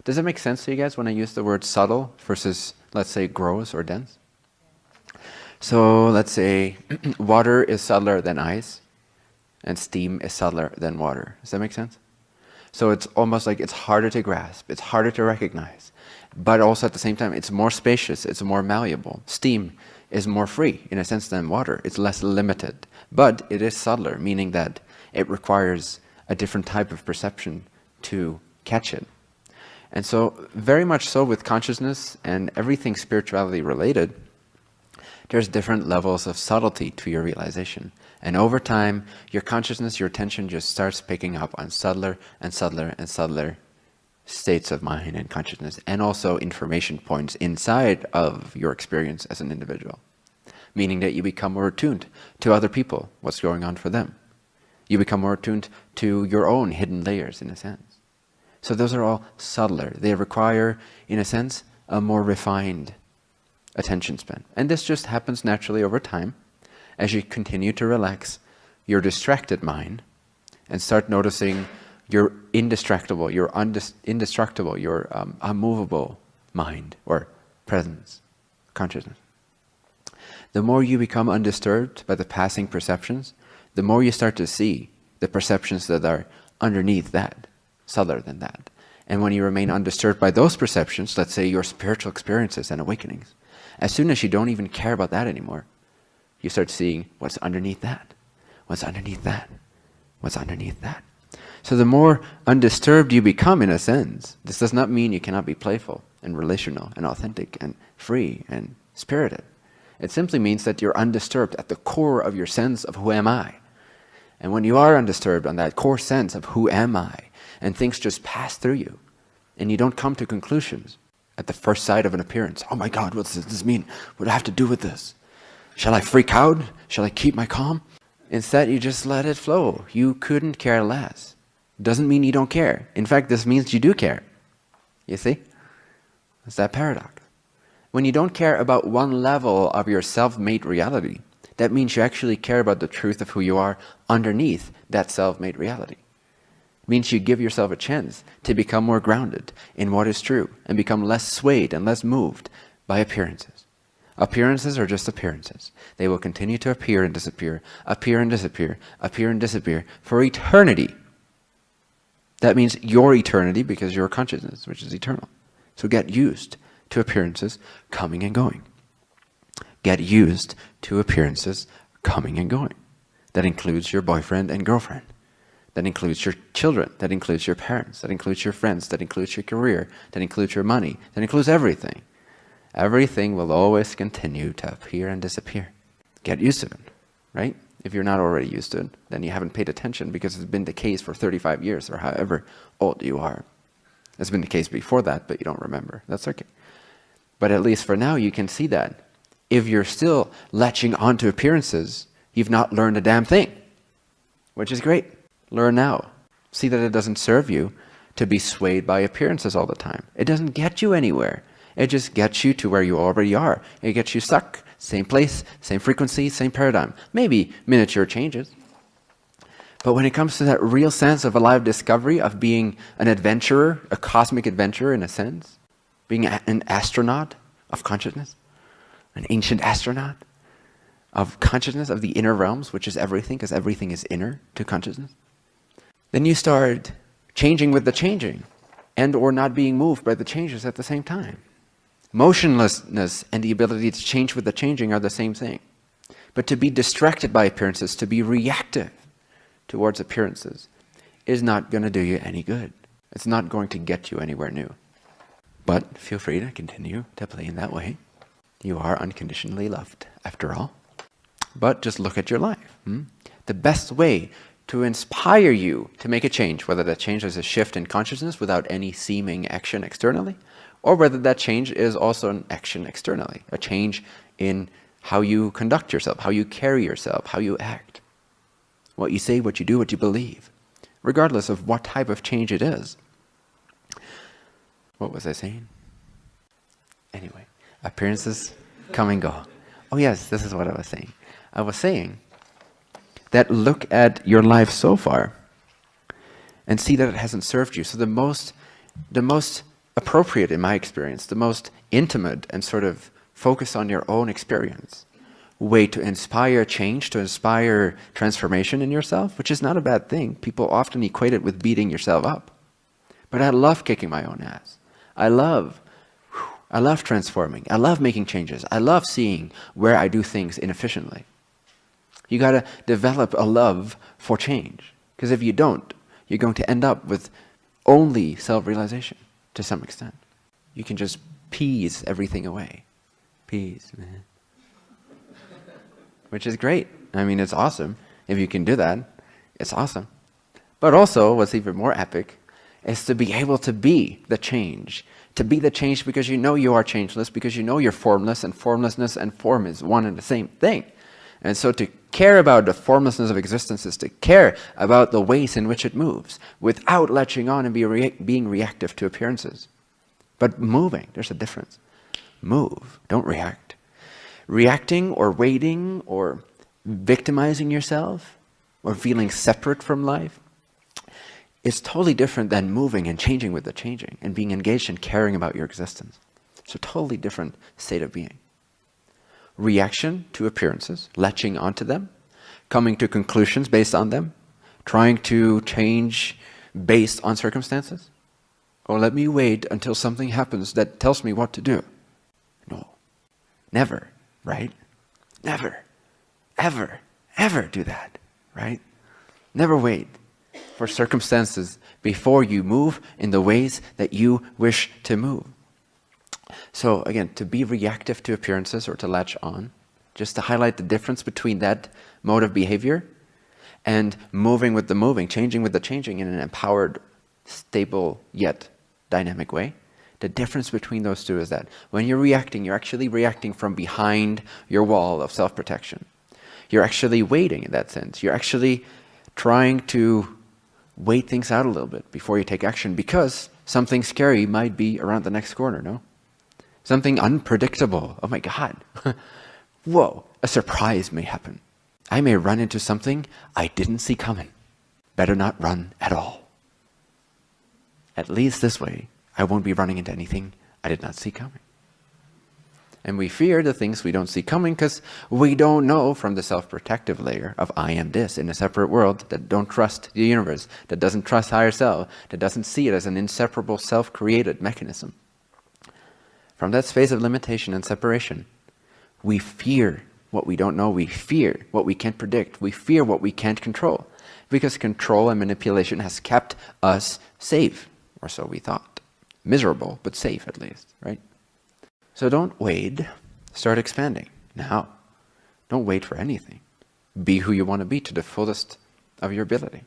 Does it make sense to you guys when I use the word subtle versus, let's say, gross or dense? So let's say water is subtler than ice, and steam is subtler than water. Does that make sense? So it's almost like it's harder to grasp, it's harder to recognize, but also at the same time, it's more spacious, it's more malleable. Steam is more free, in a sense, than water. It's less limited, but it is subtler, meaning that it requires a different type of perception to catch it. And so, very much so with consciousness and everything spirituality related, there's different levels of subtlety to your realization. And over time, your consciousness, your attention just starts picking up on subtler and subtler and subtler states of mind and consciousness, and also information points inside of your experience as an individual. Meaning that you become more attuned to other people, what's going on for them. You become more attuned to your own hidden layers, in a sense. So those are all subtler. They require, in a sense, a more refined attention span. And this just happens naturally over time as you continue to relax your distracted mind and start noticing your indestructible, your indestructible, your unmovable mind or presence, consciousness. The more you become undisturbed by the passing perceptions, the more you start to see the perceptions that are underneath that, subtler than that. And when you remain undisturbed by those perceptions, let's say your spiritual experiences and awakenings, as soon as you don't even care about that anymore, you start seeing what's underneath that, what's underneath that, what's underneath that. So the more undisturbed you become, in a sense, this does not mean you cannot be playful and relational and authentic and free and spirited. It simply means that you're undisturbed at the core of your sense of who am I. And when you are undisturbed on that core sense of who am I, and things just pass through you, and you don't come to conclusions at the first sight of an appearance. Oh my God, what does this mean? What do I have to do with this? Shall I freak out? Shall I keep my calm? Instead, you just let it flow. You couldn't care less. Doesn't mean you don't care. In fact, this means you do care. You see? It's that paradox. When you don't care about one level of your self-made reality, that means you actually care about the truth of who you are underneath that self-made reality. It means you give yourself a chance to become more grounded in what is true and become less swayed and less moved by appearances. Appearances are just appearances. They will continue to appear and disappear, appear and disappear, appear and disappear for eternity. That means your eternity, because you're consciousness, which is eternal. So get used to appearances coming and going. Get used to appearances coming and going. That includes your boyfriend and girlfriend. That includes your children. That includes your parents. That includes your friends. That includes your career. That includes your money. That includes everything. Everything will always continue to appear and disappear. Get used to it, right? If you're not already used to it, then you haven't paid attention because it's been the case for 35 years or however old you are. It's been the case before that, but you don't remember. That's okay. But at least for now, you can see that. If you're still latching onto appearances, you've not learned a damn thing, which is great. Learn now. See that it doesn't serve you to be swayed by appearances all the time. It doesn't get you anywhere. It just gets you to where you already are. It gets you stuck. Same place, same frequency, same paradigm. Maybe miniature changes. But when it comes to that real sense of alive discovery, of being an adventurer, a cosmic adventurer in a sense, being an astronaut of consciousness, an ancient astronaut of consciousness, of the inner realms, which is everything, because everything is inner to consciousness, then you start changing with the changing, and or not being moved by the changes at the same time. Motionlessness and the ability to change with the changing are the same thing. But to be distracted by appearances, to be reactive towards appearances, is not going to do you any good. It's not going to get you anywhere new. But feel free to continue to play in that way. You are unconditionally loved, after all. But just look at your life. The best way to inspire you to make a change, whether that change is a shift in consciousness without any seeming action externally, or whether that change is also an action externally, a change in how you conduct yourself, how you carry yourself, how you act, what you say, what you do, what you believe, regardless of what type of change it is. What was I saying? Anyway, appearances come and go. Oh yes, this is what I was saying. I was saying that look at your life so far and see that it hasn't served you. So the most appropriate in my experience, the most intimate and sort of focus on your own experience way to inspire change, to inspire transformation in yourself, which is not a bad thing. People often equate it with beating yourself up. But I love kicking my own ass. I love transforming. I love making changes. I love seeing where I do things inefficiently. You got to develop a love for change. Because if you don't, you're going to end up with only self-realization to some extent. You can just peas everything away. Peas. Which is great. I mean, it's awesome. If you can do that, it's awesome. But also, what's even more epic is to be able to be the change. To be the change because you know you are changeless, because you know you're formless, and formlessness and form is one and the same thing. And so to care about the formlessness of existence is to care about the ways in which it moves, without latching on and being reactive to appearances. But moving, there's a difference. Move, don't react. Reacting or waiting or victimizing yourself or feeling separate from life is totally different than moving and changing with the changing and being engaged and caring about your existence. It's a totally different state of being. Reaction to appearances, latching onto them, coming to conclusions based on them, trying to change based on circumstances. Or let me wait until something happens that tells me what to do. No, never, right? Never, ever, ever do that, right? Never wait for circumstances before you move in the ways that you wish to move. So again, to be reactive to appearances or to latch on, just to highlight the difference between that mode of behavior and moving with the moving, changing with the changing in an empowered, stable, yet dynamic way. The difference between those two is that when you're reacting, you're actually reacting from behind your wall of self-protection. You're actually waiting in that sense. You're actually trying to wait things out a little bit before you take action, because something scary might be around the next corner, no? Something unpredictable. Oh my God. Whoa, a surprise may happen. I may run into something I didn't see coming. Better not run at all. At least this way, I won't be running into anything I did not see coming. And we fear the things we don't see coming because we don't know from the self-protective layer of I am this in a separate world that don't trust the universe, that doesn't trust higher self, that doesn't see it as an inseparable self-created mechanism. From that space of limitation and separation, we fear what we don't know. We fear what we can't predict. We fear what we can't control, because control and manipulation has kept us safe, or so we thought. Miserable, but safe at least, right? So don't wait, start expanding now. Don't wait for anything. Be who you want to be to the fullest of your ability.